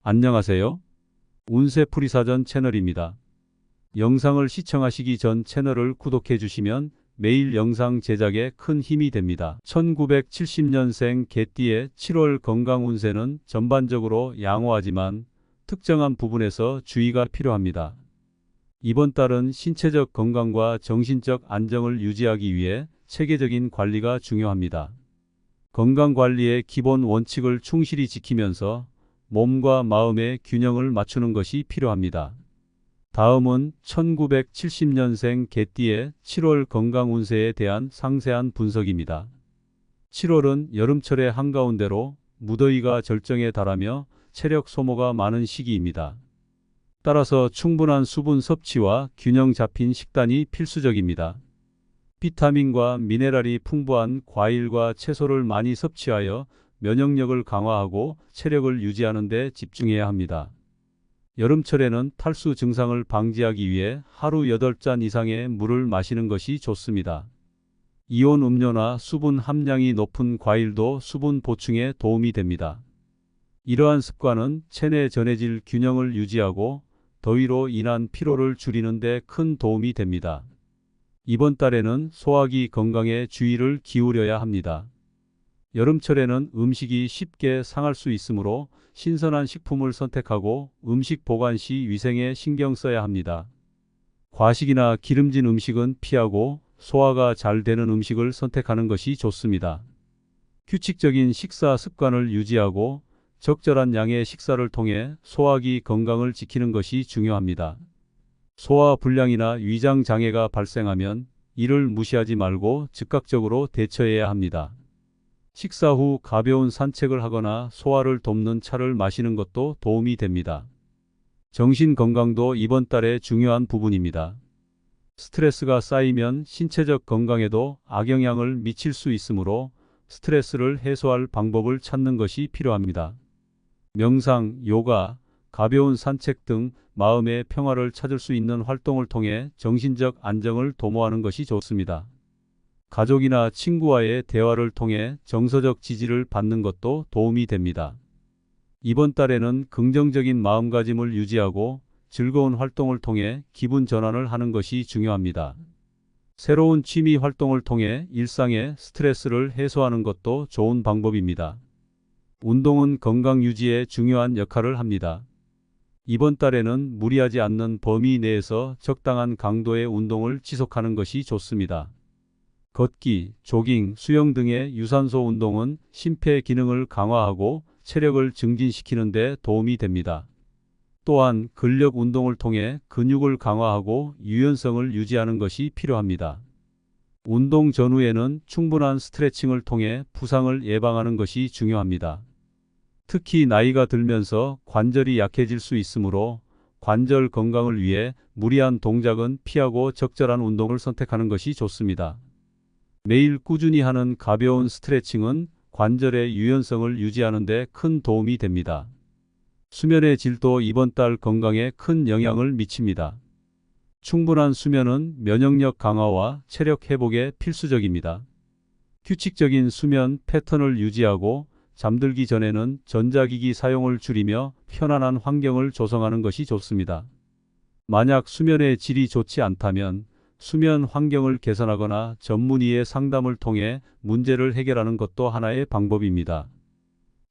안녕하세요. 운세풀이사전 채널입니다. 영상을 시청하시기 전 채널을 구독해 주시면 매일 영상 제작에 큰 힘이 됩니다. 1970년생 개띠의 7월 건강 운세는 전반적으로 양호하지만 특정한 부분에서 주의가 필요합니다. 이번 달은 신체적 건강과 정신적 안정을 유지하기 위해 체계적인 관리가 중요합니다. 건강관리의 기본 원칙을 충실히 지키면서 몸과 마음의 균형을 맞추는 것이 필요합니다. 다음은 1970년생 개띠의 7월 건강 운세에 대한 상세한 분석입니다. 7월은 여름철의 한가운데로 무더위가 절정에 달하며 체력 소모가 많은 시기입니다. 따라서 충분한 수분 섭취와 균형 잡힌 식단이 필수적입니다. 비타민과 미네랄이 풍부한 과일과 채소를 많이 섭취하여 면역력을 강화하고 체력을 유지하는 데 집중해야 합니다. 여름철에는 탈수 증상을 방지하기 위해 하루 8잔 이상의 물을 마시는 것이 좋습니다. 이온 음료나 수분 함량이 높은 과일도 수분 보충에 도움이 됩니다. 이러한 습관은 체내 전해질 균형을 유지하고 더위로 인한 피로를 줄이는 데 큰 도움이 됩니다. 이번 달에는 소화기 건강에 주의를 기울여야 합니다. 여름철에는 음식이 쉽게 상할 수 있으므로 신선한 식품을 선택하고 음식 보관 시 위생에 신경 써야 합니다. 과식이나 기름진 음식은 피하고 소화가 잘 되는 음식을 선택하는 것이 좋습니다. 규칙적인 식사 습관을 유지하고 적절한 양의 식사를 통해 소화기 건강을 지키는 것이 중요합니다. 소화 불량이나 위장 장애가 발생하면 이를 무시하지 말고 즉각적으로 대처해야 합니다. 식사 후 가벼운 산책을 하거나 소화를 돕는 차를 마시는 것도 도움이 됩니다. 정신 건강도 이번 달의 중요한 부분입니다. 스트레스가 쌓이면 신체적 건강에도 악영향을 미칠 수 있으므로 스트레스를 해소할 방법을 찾는 것이 필요합니다. 명상, 요가, 가벼운 산책 등 마음의 평화를 찾을 수 있는 활동을 통해 정신적 안정을 도모하는 것이 좋습니다. 가족이나 친구와의 대화를 통해 정서적 지지를 받는 것도 도움이 됩니다. 이번 달에는 긍정적인 마음가짐을 유지하고 즐거운 활동을 통해 기분 전환을 하는 것이 중요합니다. 새로운 취미 활동을 통해 일상의 스트레스를 해소하는 것도 좋은 방법입니다. 운동은 건강 유지에 중요한 역할을 합니다. 이번 달에는 무리하지 않는 범위 내에서 적당한 강도의 운동을 지속하는 것이 좋습니다. 걷기, 조깅, 수영 등의 유산소 운동은 심폐 기능을 강화하고 체력을 증진시키는 데 도움이 됩니다. 또한 근력 운동을 통해 근육을 강화하고 유연성을 유지하는 것이 필요합니다. 운동 전후에는 충분한 스트레칭을 통해 부상을 예방하는 것이 중요합니다. 특히 나이가 들면서 관절이 약해질 수 있으므로 관절 건강을 위해 무리한 동작은 피하고 적절한 운동을 선택하는 것이 좋습니다. 매일 꾸준히 하는 가벼운 스트레칭은 관절의 유연성을 유지하는 데 큰 도움이 됩니다. 수면의 질도 이번 달 건강에 큰 영향을 미칩니다. 충분한 수면은 면역력 강화와 체력 회복에 필수적입니다. 규칙적인 수면 패턴을 유지하고 잠들기 전에는 전자기기 사용을 줄이며 편안한 환경을 조성하는 것이 좋습니다. 만약 수면의 질이 좋지 않다면 수면 환경을 개선하거나 전문의의 상담을 통해 문제를 해결하는 것도 하나의 방법입니다.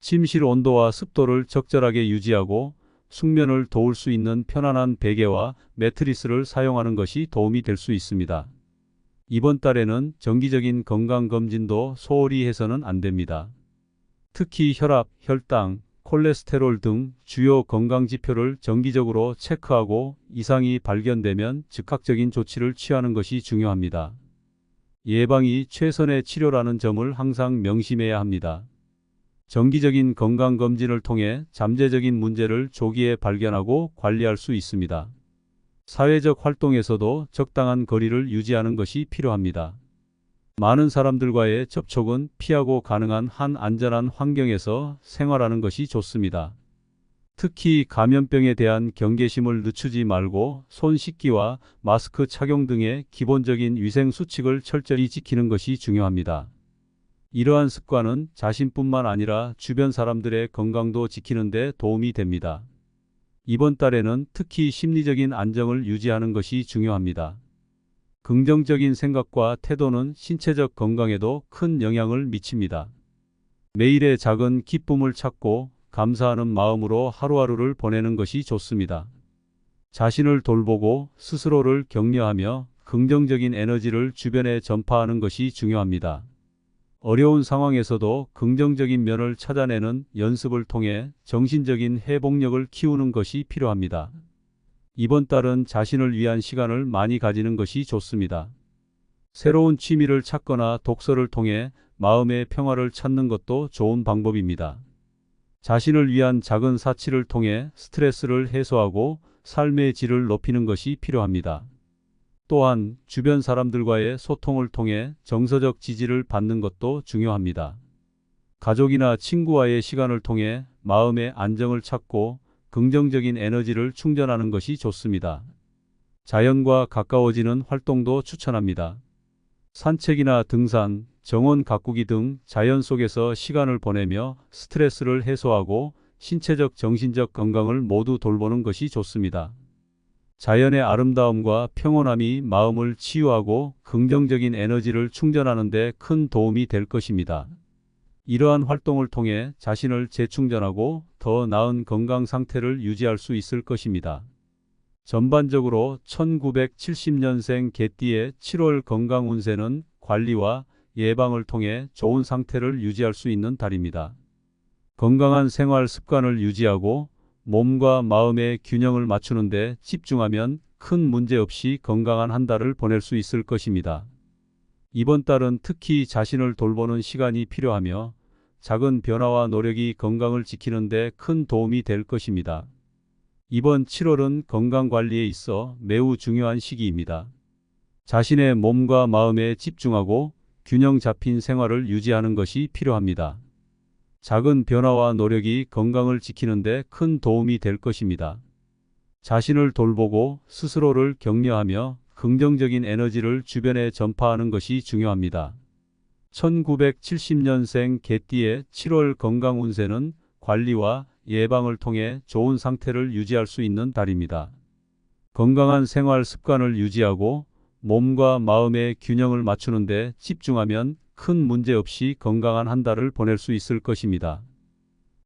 침실 온도와 습도를 적절하게 유지하고 숙면을 도울 수 있는 편안한 베개와 매트리스를 사용하는 것이 도움이 될 수 있습니다. 이번 달에는 정기적인 건강검진도 소홀히 해서는 안 됩니다. 특히 혈압, 혈당, 콜레스테롤 등 주요 건강지표를 정기적으로 체크하고 이상이 발견되면 즉각적인 조치를 취하는 것이 중요합니다. 예방이 최선의 치료라는 점을 항상 명심해야 합니다. 정기적인 건강검진을 통해 잠재적인 문제를 조기에 발견하고 관리할 수 있습니다. 사회적 활동에서도 적당한 거리를 유지하는 것이 필요합니다. 많은 사람들과의 접촉은 피하고 가능한 한 안전한 환경에서 생활하는 것이 좋습니다. 특히 감염병에 대한 경계심을 늦추지 말고 손 씻기와 마스크 착용 등의 기본적인 위생 수칙을 철저히 지키는 것이 중요합니다. 이러한 습관은 자신뿐만 아니라 주변 사람들의 건강도 지키는 데 도움이 됩니다. 이번 달에는 특히 심리적인 안정을 유지하는 것이 중요합니다. 긍정적인 생각과 태도는 신체적 건강에도 큰 영향을 미칩니다. 매일의 작은 기쁨을 찾고 감사하는 마음으로 하루하루를 보내는 것이 좋습니다. 자신을 돌보고 스스로를 격려하며 긍정적인 에너지를 주변에 전파하는 것이 중요합니다. 어려운 상황에서도 긍정적인 면을 찾아내는 연습을 통해 정신적인 회복력을 키우는 것이 필요합니다. 이번 달은 자신을 위한 시간을 많이 가지는 것이 좋습니다. 새로운 취미를 찾거나 독서를 통해 마음의 평화를 찾는 것도 좋은 방법입니다. 자신을 위한 작은 사치를 통해 스트레스를 해소하고 삶의 질을 높이는 것이 필요합니다. 또한 주변 사람들과의 소통을 통해 정서적 지지를 받는 것도 중요합니다. 가족이나 친구와의 시간을 통해 마음의 안정을 찾고 긍정적인 에너지를 충전하는 것이 좋습니다. 자연과 가까워지는 활동도 추천합니다. 산책이나 등산, 정원 가꾸기 등 자연 속에서 시간을 보내며 스트레스를 해소하고 신체적, 정신적 건강을 모두 돌보는 것이 좋습니다. 자연의 아름다움과 평온함이 마음을 치유하고 긍정적인 에너지를 충전하는 데 큰 도움이 될 것입니다. 이러한 활동을 통해 자신을 재충전하고 더 나은 건강 상태를 유지할 수 있을 것입니다. 전반적으로 1970년생 개띠의 7월 건강 운세는 관리와 예방을 통해 좋은 상태를 유지할 수 있는 달입니다. 건강한 생활 습관을 유지하고 몸과 마음의 균형을 맞추는 데 집중하면 큰 문제 없이 건강한 한 달을 보낼 수 있을 것입니다. 이번 달은 특히 자신을 돌보는 시간이 필요하며 작은 변화와 노력이 건강을 지키는 데 큰 도움이 될 것입니다. 이번 7월은 건강관리에 있어 매우 중요한 시기입니다. 자신의 몸과 마음에 집중하고 균형 잡힌 생활을 유지하는 것이 필요합니다. 작은 변화와 노력이 건강을 지키는 데 큰 도움이 될 것입니다. 자신을 돌보고 스스로를 격려하며 긍정적인 에너지를 주변에 전파하는 것이 중요합니다. 1970년생 개띠의 7월 건강 운세는 관리와 예방을 통해 좋은 상태를 유지할 수 있는 달입니다. 건강한 생활 습관을 유지하고 몸과 마음의 균형을 맞추는 데 집중하면 큰 문제 없이 건강한 한 달을 보낼 수 있을 것입니다.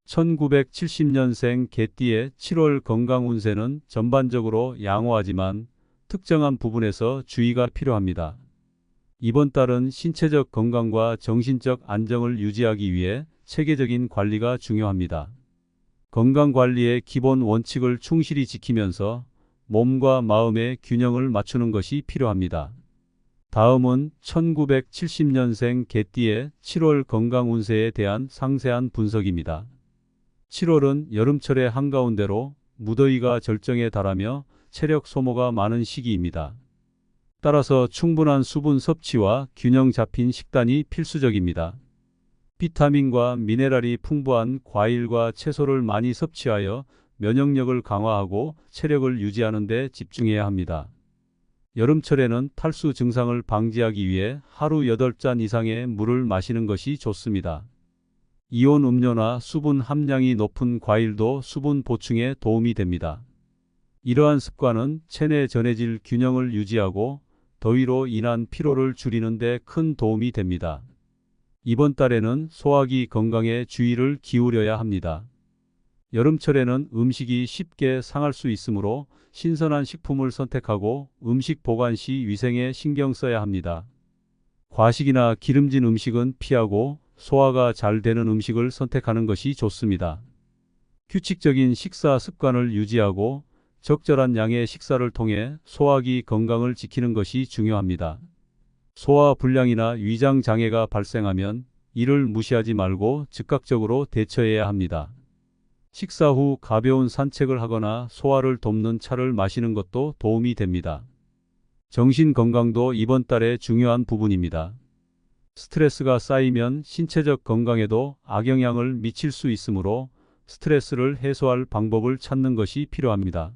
1970년생 개띠의 7월 건강 운세는 전반적으로 양호하지만 특정한 부분에서 주의가 필요합니다. 이번 달은 신체적 건강과 정신적 안정을 유지하기 위해 체계적인 관리가 중요합니다. 건강관리의 기본 원칙을 충실히 지키면서 몸과 마음의 균형을 맞추는 것이 필요합니다. 다음은 1970년생 개띠의 7월 건강 운세에 대한 상세한 분석입니다. 7월은 여름철의 한가운데로 무더위가 절정에 달하며 체력 소모가 많은 시기입니다. 따라서 충분한 수분 섭취와 균형 잡힌 식단이 필수적입니다. 비타민과 미네랄이 풍부한 과일과 채소를 많이 섭취하여 면역력을 강화하고 체력을 유지하는 데 집중해야 합니다. 여름철에는 탈수 증상을 방지하기 위해 하루 8잔 이상의 물을 마시는 것이 좋습니다. 이온 음료나 수분 함량이 높은 과일도 수분 보충에 도움이 됩니다. 이러한 습관은 체내 전해질 균형을 유지하고 더위로 인한 피로를 줄이는 데 큰 도움이 됩니다. 이번 달에는 소화기 건강에 주의를 기울여야 합니다. 여름철에는 음식이 쉽게 상할 수 있으므로 신선한 식품을 선택하고 음식 보관 시 위생에 신경 써야 합니다. 과식이나 기름진 음식은 피하고 소화가 잘 되는 음식을 선택하는 것이 좋습니다. 규칙적인 식사 습관을 유지하고 적절한 양의 식사를 통해 소화기 건강을 지키는 것이 중요합니다. 소화 불량이나 위장 장애가 발생하면 이를 무시하지 말고 즉각적으로 대처해야 합니다. 식사 후 가벼운 산책을 하거나 소화를 돕는 차를 마시는 것도 도움이 됩니다. 정신 건강도 이번 달의 중요한 부분입니다. 스트레스가 쌓이면 신체적 건강에도 악영향을 미칠 수 있으므로 스트레스를 해소할 방법을 찾는 것이 필요합니다.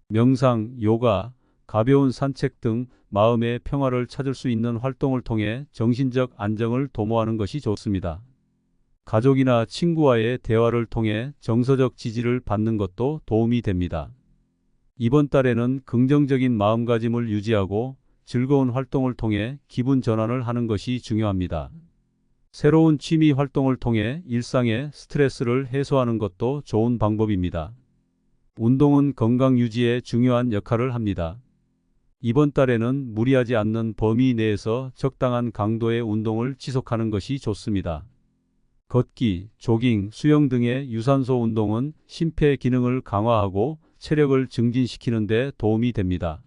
명상, 요가, 가벼운 산책 등 마음의 평화를 찾을 수 있는 활동을 통해 정신적 안정을 도모하는 것이 좋습니다. 가족이나 친구와의 대화를 통해 정서적 지지를 받는 것도 도움이 됩니다. 이번 달에는 긍정적인 마음가짐을 유지하고 즐거운 활동을 통해 기분 전환을 하는 것이 중요합니다. 새로운 취미 활동을 통해 일상의 스트레스를 해소하는 것도 좋은 방법입니다. 운동은 건강 유지에 중요한 역할을 합니다. 이번 달에는 무리하지 않는 범위 내에서 적당한 강도의 운동을 지속하는 것이 좋습니다. 걷기, 조깅, 수영 등의 유산소 운동은 심폐 기능을 강화하고 체력을 증진시키는 데 도움이 됩니다.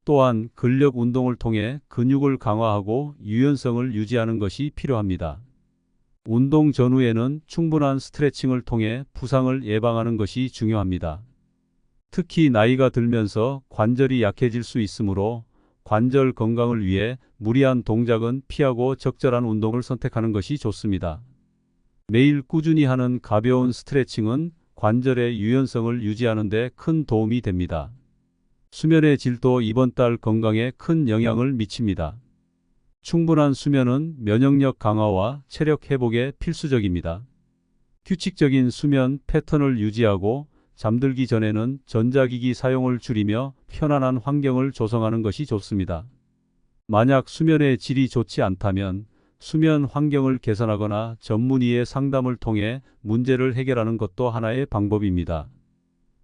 또한 근력 운동을 통해 근육을 강화하고 유연성을 유지하는 것이 필요합니다. 운동 전후에는 충분한 스트레칭을 통해 부상을 예방하는 것이 중요합니다. 특히 나이가 들면서 관절이 약해질 수 있으므로 관절 건강을 위해 무리한 동작은 피하고 적절한 운동을 선택하는 것이 좋습니다. 매일 꾸준히 하는 가벼운 스트레칭은 관절의 유연성을 유지하는 데 큰 도움이 됩니다. 수면의 질도 이번 달 건강에 큰 영향을 미칩니다. 충분한 수면은 면역력 강화와 체력 회복에 필수적입니다. 규칙적인 수면 패턴을 유지하고 잠들기 전에는 전자기기 사용을 줄이며 편안한 환경을 조성하는 것이 좋습니다. 만약 수면의 질이 좋지 않다면 수면 환경을 개선하거나 전문의의 상담을 통해 문제를 해결하는 것도 하나의 방법입니다.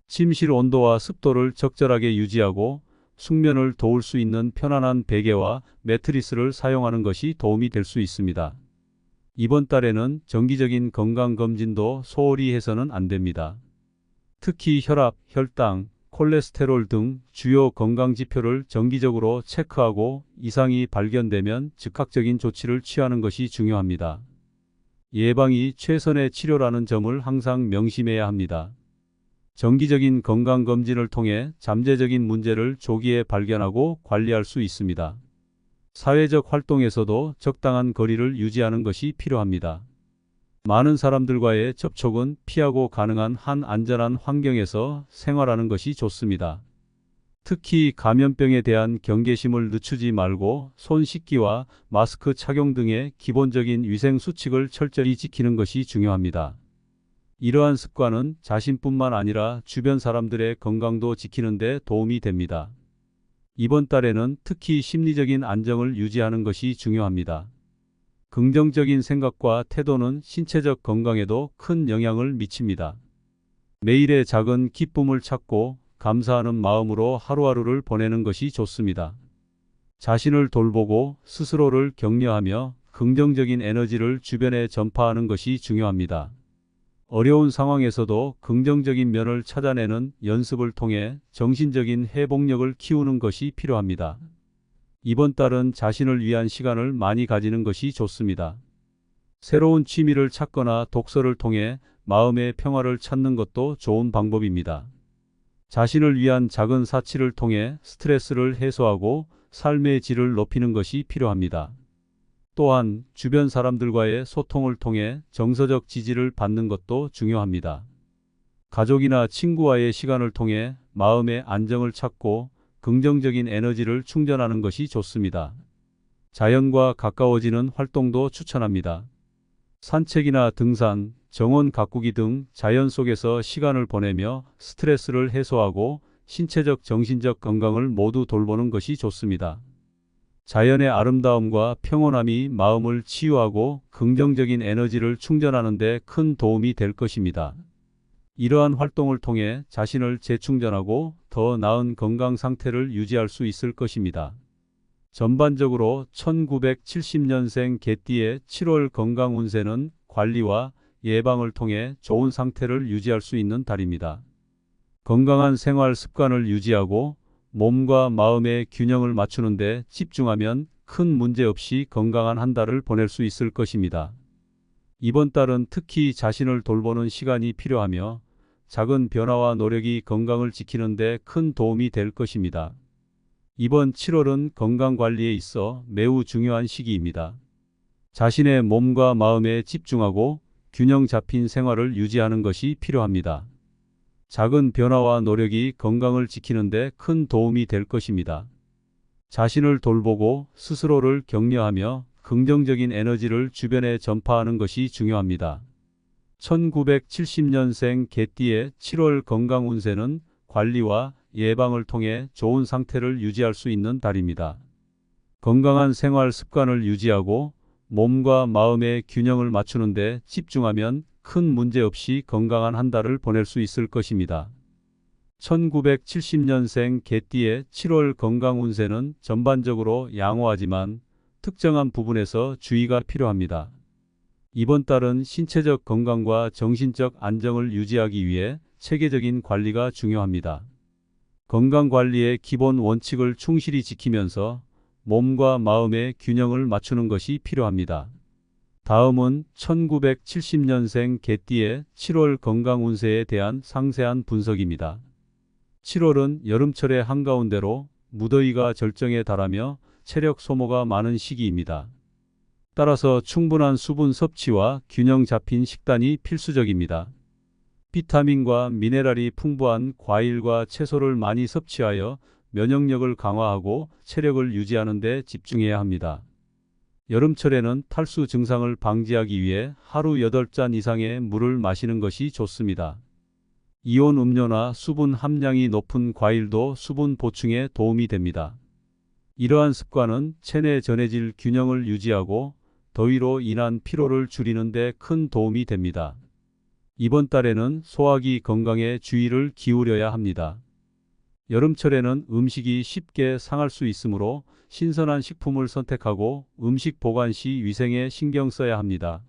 침실 온도와 습도를 적절하게 유지하고 숙면을 도울 수 있는 편안한 베개와 매트리스를 사용하는 것이 도움이 될 수 있습니다. 이번 달에는 정기적인 건강검진도 소홀히 해서는 안 됩니다. 특히 혈압, 혈당, 콜레스테롤 등 주요 건강지표를 정기적으로 체크하고 이상이 발견되면 즉각적인 조치를 취하는 것이 중요합니다. 예방이 최선의 치료라는 점을 항상 명심해야 합니다. 정기적인 건강검진을 통해 잠재적인 문제를 조기에 발견하고 관리할 수 있습니다. 사회적 활동에서도 적당한 거리를 유지하는 것이 필요합니다. 많은 사람들과의 접촉은 피하고 가능한 한 안전한 환경에서 생활하는 것이 좋습니다. 특히 감염병에 대한 경계심을 늦추지 말고 손 씻기와 마스크 착용 등의 기본적인 위생 수칙을 철저히 지키는 것이 중요합니다. 이러한 습관은 자신뿐만 아니라 주변 사람들의 건강도 지키는 데 도움이 됩니다. 이번 달에는 특히 심리적인 안정을 유지하는 것이 중요합니다. 긍정적인 생각과 태도는 신체적 건강에도 큰 영향을 미칩니다. 매일의 작은 기쁨을 찾고 감사하는 마음으로 하루하루를 보내는 것이 좋습니다. 자신을 돌보고 스스로를 격려하며 긍정적인 에너지를 주변에 전파하는 것이 중요합니다. 어려운 상황에서도 긍정적인 면을 찾아내는 연습을 통해 정신적인 회복력을 키우는 것이 필요합니다. 이번 달은 자신을 위한 시간을 많이 가지는 것이 좋습니다. 새로운 취미를 찾거나 독서를 통해 마음의 평화를 찾는 것도 좋은 방법입니다. 자신을 위한 작은 사치를 통해 스트레스를 해소하고 삶의 질을 높이는 것이 필요합니다. 또한 주변 사람들과의 소통을 통해 정서적 지지를 받는 것도 중요합니다. 가족이나 친구와의 시간을 통해 마음의 안정을 찾고 긍정적인 에너지를 충전하는 것이 좋습니다. 자연과 가까워지는 활동도 추천합니다. 산책이나 등산, 정원 가꾸기 등 자연 속에서 시간을 보내며 스트레스를 해소하고 신체적 정신적 건강을 모두 돌보는 것이 좋습니다. 자연의 아름다움과 평온함이 마음을 치유하고 긍정적인 에너지를 충전하는 데 큰 도움이 될 것입니다. 이러한 활동을 통해 자신을 재충전하고 더 나은 건강 상태를 유지할 수 있을 것입니다. 전반적으로 1970년생 개띠의 7월 건강 운세는 관리와 예방을 통해 좋은 상태를 유지할 수 있는 달입니다. 건강한 생활 습관을 유지하고 몸과 마음의 균형을 맞추는 데 집중하면 큰 문제 없이 건강한 한 달을 보낼 수 있을 것입니다. 이번 달은 특히 자신을 돌보는 시간이 필요하며 작은 변화와 노력이 건강을 지키는 데 큰 도움이 될 것입니다. 이번 7월은 건강관리에 있어 매우 중요한 시기입니다. 자신의 몸과 마음에 집중하고 균형 잡힌 생활을 유지하는 것이 필요합니다. 작은 변화와 노력이 건강을 지키는 데 큰 도움이 될 것입니다. 자신을 돌보고 스스로를 격려하며 긍정적인 에너지를 주변에 전파하는 것이 중요합니다. 1970년생 개띠의 7월 건강 운세는 관리와 예방을 통해 좋은 상태를 유지할 수 있는 달입니다. 건강한 생활 습관을 유지하고 몸과 마음의 균형을 맞추는 데 집중하면 큰 문제 없이 건강한 한 달을 보낼 수 있을 것입니다. 1970년생 개띠의 7월 건강 운세는 전반적으로 양호하지만 특정한 부분에서 주의가 필요합니다. 이번 달은 신체적 건강과 정신적 안정을 유지하기 위해 체계적인 관리가 중요합니다. 건강관리의 기본 원칙을 충실히 지키면서 몸과 마음의 균형을 맞추는 것이 필요합니다. 다음은 1970년생 개띠의 7월 건강 운세에 대한 상세한 분석입니다. 7월은 여름철의 한가운데로 무더위가 절정에 달하며 체력 소모가 많은 시기입니다. 따라서 충분한 수분 섭취와 균형 잡힌 식단이 필수적입니다. 비타민과 미네랄이 풍부한 과일과 채소를 많이 섭취하여 면역력을 강화하고 체력을 유지하는 데 집중해야 합니다. 여름철에는 탈수 증상을 방지하기 위해 하루 8잔 이상의 물을 마시는 것이 좋습니다. 이온 음료나 수분 함량이 높은 과일도 수분 보충에 도움이 됩니다. 이러한 습관은 체내 전해질 균형을 유지하고 더위로 인한 피로를 줄이는 데 큰 도움이 됩니다. 이번 달에는 소화기 건강에 주의를 기울여야 합니다. 여름철에는 음식이 쉽게 상할 수 있으므로 신선한 식품을 선택하고 음식 보관 시 위생에 신경 써야 합니다.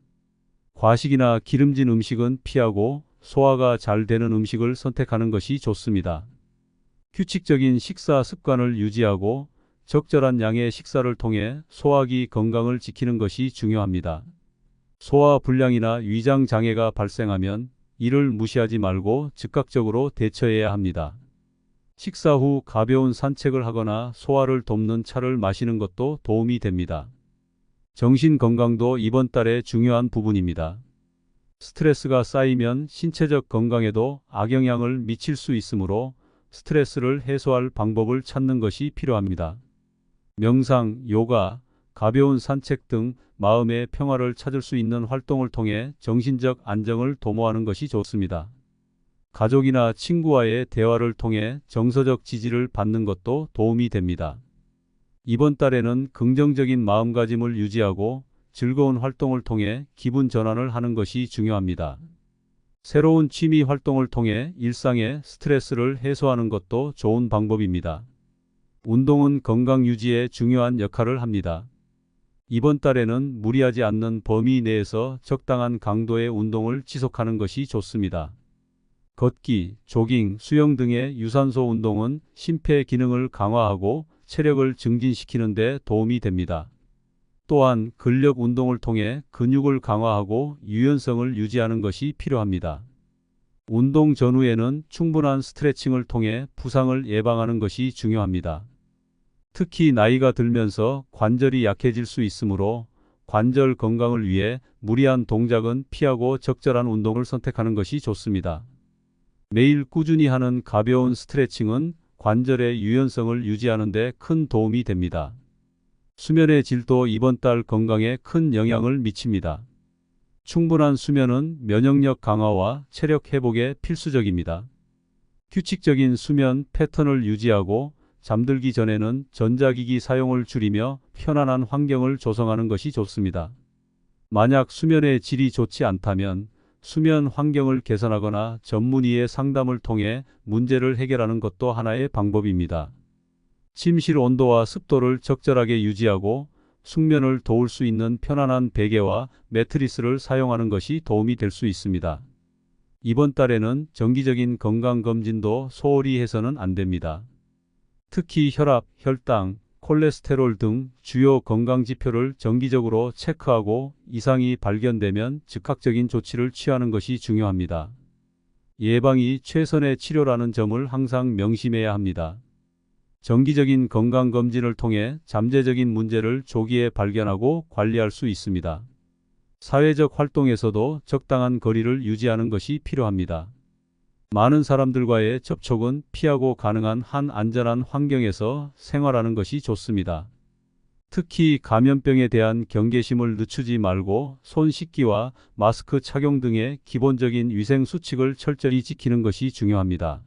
과식이나 기름진 음식은 피하고 소화가 잘 되는 음식을 선택하는 것이 좋습니다. 규칙적인 식사 습관을 유지하고 적절한 양의 식사를 통해 소화기 건강을 지키는 것이 중요합니다. 소화 불량이나 위장 장애가 발생하면 이를 무시하지 말고 즉각적으로 대처해야 합니다. 식사 후 가벼운 산책을 하거나 소화를 돕는 차를 마시는 것도 도움이 됩니다. 정신 건강도 이번 달의 중요한 부분입니다. 스트레스가 쌓이면 신체적 건강에도 악영향을 미칠 수 있으므로 스트레스를 해소할 방법을 찾는 것이 필요합니다. 명상, 요가, 가벼운 산책 등 마음의 평화를 찾을 수 있는 활동을 통해 정신적 안정을 도모하는 것이 좋습니다. 가족이나 친구와의 대화를 통해 정서적 지지를 받는 것도 도움이 됩니다. 이번 달에는 긍정적인 마음가짐을 유지하고 즐거운 활동을 통해 기분 전환을 하는 것이 중요합니다. 새로운 취미 활동을 통해 일상의 스트레스를 해소하는 것도 좋은 방법입니다. 운동은 건강 유지에 중요한 역할을 합니다. 이번 달에는 무리하지 않는 범위 내에서 적당한 강도의 운동을 지속하는 것이 좋습니다. 걷기, 조깅, 수영 등의 유산소 운동은 심폐 기능을 강화하고 체력을 증진시키는 데 도움이 됩니다. 또한 근력 운동을 통해 근육을 강화하고 유연성을 유지하는 것이 필요합니다. 운동 전후에는 충분한 스트레칭을 통해 부상을 예방하는 것이 중요합니다. 특히 나이가 들면서 관절이 약해질 수 있으므로 관절 건강을 위해 무리한 동작은 피하고 적절한 운동을 선택하는 것이 좋습니다. 매일 꾸준히 하는 가벼운 스트레칭은 관절의 유연성을 유지하는 데 큰 도움이 됩니다. 수면의 질도 이번 달 건강에 큰 영향을 미칩니다. 충분한 수면은 면역력 강화와 체력 회복에 필수적입니다. 규칙적인 수면 패턴을 유지하고 잠들기 전에는 전자기기 사용을 줄이며 편안한 환경을 조성하는 것이 좋습니다. 만약 수면의 질이 좋지 않다면 수면 환경을 개선하거나 전문의의 상담을 통해 문제를 해결하는 것도 하나의 방법입니다. 침실 온도와 습도를 적절하게 유지하고 숙면을 도울 수 있는 편안한 베개와 매트리스를 사용하는 것이 도움이 될 수 있습니다. 이번 달에는 정기적인 건강검진도 소홀히 해서는 안 됩니다. 특히 혈압, 혈당, 콜레스테롤 등 주요 건강지표를 정기적으로 체크하고 이상이 발견되면 즉각적인 조치를 취하는 것이 중요합니다. 예방이 최선의 치료라는 점을 항상 명심해야 합니다. 정기적인 건강검진을 통해 잠재적인 문제를 조기에 발견하고 관리할 수 있습니다. 사회적 활동에서도 적당한 거리를 유지하는 것이 필요합니다. 많은 사람들과의 접촉은 피하고 가능한 한 안전한 환경에서 생활하는 것이 좋습니다. 특히 감염병에 대한 경계심을 늦추지 말고 손 씻기와 마스크 착용 등의 기본적인 위생 수칙을 철저히 지키는 것이 중요합니다.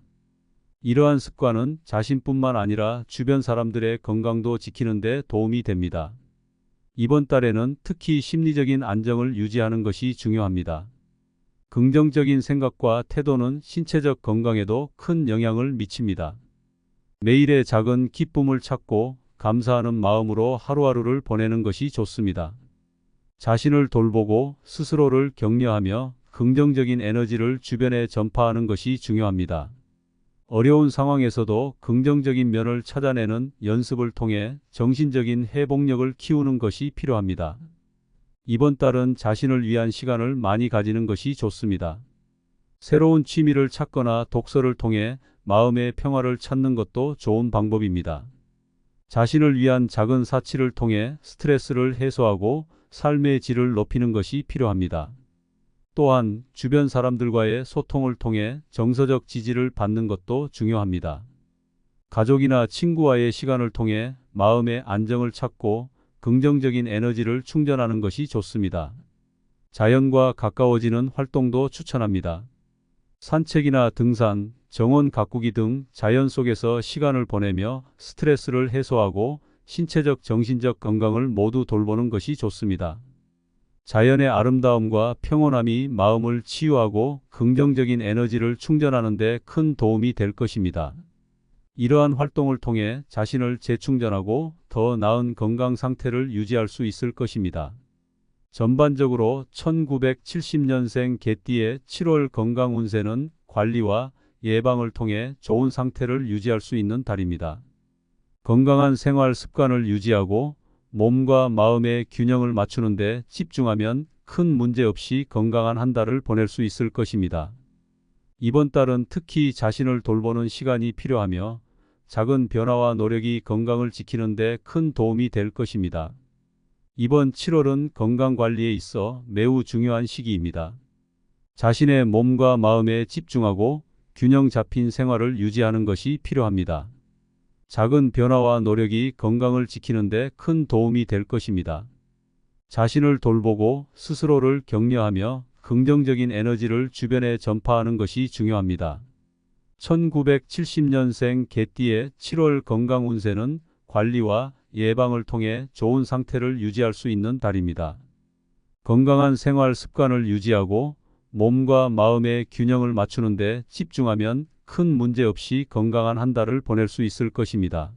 이러한 습관은 자신뿐만 아니라 주변 사람들의 건강도 지키는 데 도움이 됩니다. 이번 달에는 특히 심리적인 안정을 유지하는 것이 중요합니다. 긍정적인 생각과 태도는 신체적 건강에도 큰 영향을 미칩니다. 매일의 작은 기쁨을 찾고 감사하는 마음으로 하루하루를 보내는 것이 좋습니다. 자신을 돌보고 스스로를 격려하며 긍정적인 에너지를 주변에 전파하는 것이 중요합니다. 어려운 상황에서도 긍정적인 면을 찾아내는 연습을 통해 정신적인 회복력을 키우는 것이 필요합니다. 이번 달은 자신을 위한 시간을 많이 가지는 것이 좋습니다. 새로운 취미를 찾거나 독서를 통해 마음의 평화를 찾는 것도 좋은 방법입니다. 자신을 위한 작은 사치를 통해 스트레스를 해소하고 삶의 질을 높이는 것이 필요합니다. 또한 주변 사람들과의 소통을 통해 정서적 지지를 받는 것도 중요합니다. 가족이나 친구와의 시간을 통해 마음의 안정을 찾고 긍정적인 에너지를 충전하는 것이 좋습니다. 자연과 가까워지는 활동도 추천합니다. 산책이나 등산, 정원 가꾸기 등 자연 속에서 시간을 보내며 스트레스를 해소하고 신체적, 정신적 건강을 모두 돌보는 것이 좋습니다. 자연의 아름다움과 평온함이 마음을 치유하고 긍정적인 에너지를 충전하는 데 큰 도움이 될 것입니다. 이러한 활동을 통해 자신을 재충전하고 더 나은 건강 상태를 유지할 수 있을 것입니다. 전반적으로 1970년생 개띠의 7월 건강 운세는 관리와 예방을 통해 좋은 상태를 유지할 수 있는 달입니다. 건강한 생활 습관을 유지하고 몸과 마음의 균형을 맞추는 데 집중하면 큰 문제 없이 건강한 한 달을 보낼 수 있을 것입니다. 이번 달은 특히 자신을 돌보는 시간이 필요하며 작은 변화와 노력이 건강을 지키는 데 큰 도움이 될 것입니다. 이번 7월은 건강관리에 있어 매우 중요한 시기입니다. 자신의 몸과 마음에 집중하고 균형 잡힌 생활을 유지하는 것이 필요합니다. 작은 변화와 노력이 건강을 지키는 데 큰 도움이 될 것입니다. 자신을 돌보고 스스로를 격려하며 긍정적인 에너지를 주변에 전파하는 것이 중요합니다. 1970년생 개띠의 7월 건강 운세는 관리와 예방을 통해 좋은 상태를 유지할 수 있는 달입니다. 건강한 생활 습관을 유지하고 몸과 마음의 균형을 맞추는 데 집중하면 큰 문제 없이 건강한 한 달을 보낼 수 있을 것입니다.